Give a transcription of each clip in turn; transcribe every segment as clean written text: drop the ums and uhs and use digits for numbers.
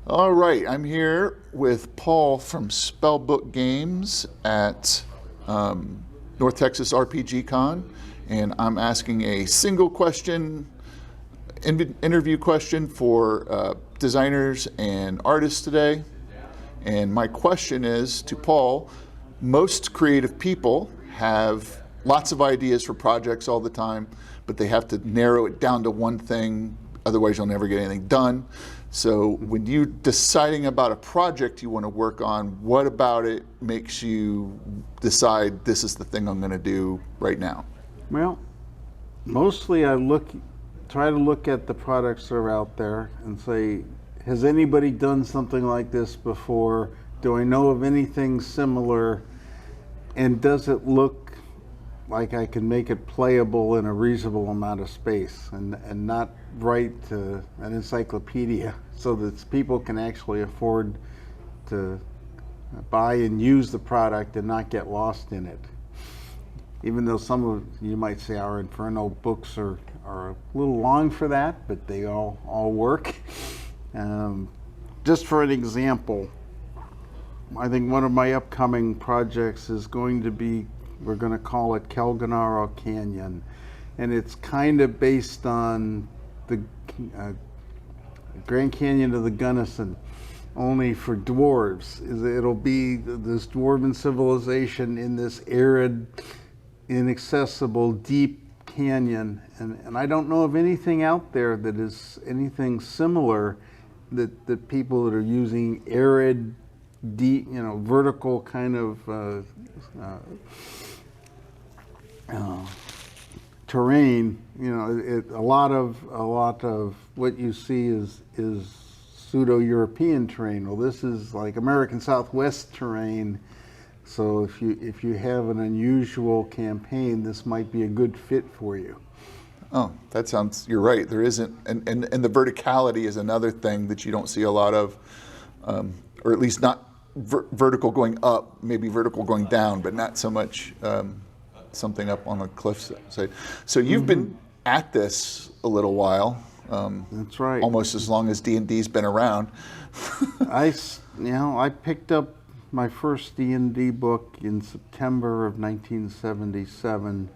All right, I'm here with Paul from Spellbook Games at North Texas RPG Con, and I'm asking a single question, interview question for designers and artists today. And my question is to Paul: most creative people have lots of ideas for projects all the time, but they have to narrow it down to one thing, otherwise you'll never get anything done. So when you're deciding about a project you want to work on, what about it makes you decide this is the thing I'm going to do right now? Well, mostly I try to look at the products that are out there and say, has anybody done something like this before? Do I know of anything similar? And does it look like I can make it playable in a reasonable amount of space and not write an encyclopedia so that people can actually afford to buy and use the product and not get lost in it. Even though some of you might say our Inferno books are a little long for that, but they all work. Just for an example, I think one of my upcoming projects is going to be, we're going to call it Kelganaro Canyon, and it's kind of based on the Grand Canyon of the Gunnison, only for dwarves. It'll be this dwarven civilization in this arid, inaccessible, deep canyon, and I don't know of anything out there that is anything similar that people that are using arid, deep, vertical kind of terrain. A lot of what you see is pseudo-European terrain. Well, this is like American Southwest terrain. So if you have an unusual campaign, this might be a good fit for you. Oh, that sounds, you're right. There isn't, and the verticality is another thing that you don't see a lot of, or at least not vertical going up, maybe vertical going down, but not so much something up on the cliffside. So you've been at this a little while. That's right. Almost as long as D&D's been around. I picked up my first D&D book in September of 1977,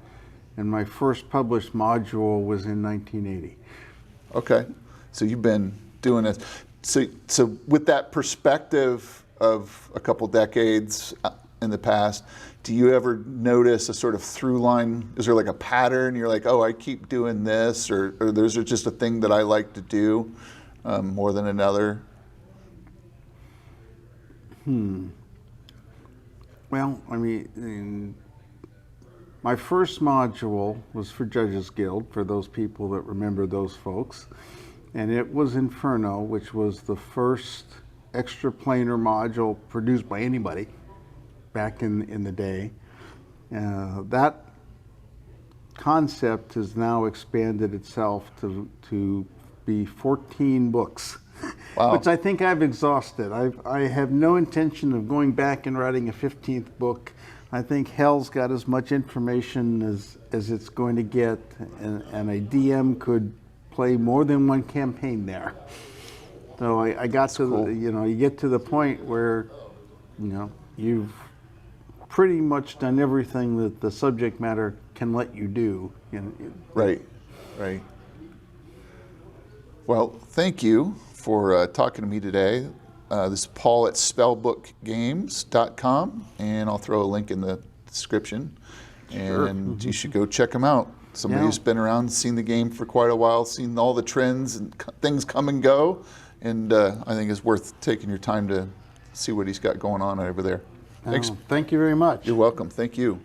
and my first published module was in 1980. Okay, so you've been doing this. So with that perspective of a couple decades in the past, do you ever notice a sort of through line? Is there like a pattern? You're like, oh, I keep doing this, or there's just a thing that I like to do more than another? Well, I mean, my first module was for Judges Guild, for those people that remember those folks. And it was Inferno, which was the first extraplanar module produced by anybody back in the day. That concept has now expanded itself to be 14 books. Wow. Which I think I've exhausted. I have no intention of going back and writing a 15th book. I think hell's got as much information as it's going to get, and a DM could play more than one campaign there. So I got to cool. You get to the point where you've pretty much done everything that the subject matter can let you do. Right. Well, thank you for talking to me today. This is Paul at spellbookgames.com, and I'll throw a link in the description. Sure. And you should go check them out. Somebody who's been around, seen the game for quite a while, seen all the trends and things come and go, and I think it's worth taking your time to see what he's got going on over there. Thanks. Thank you very much. You're welcome. Thank you.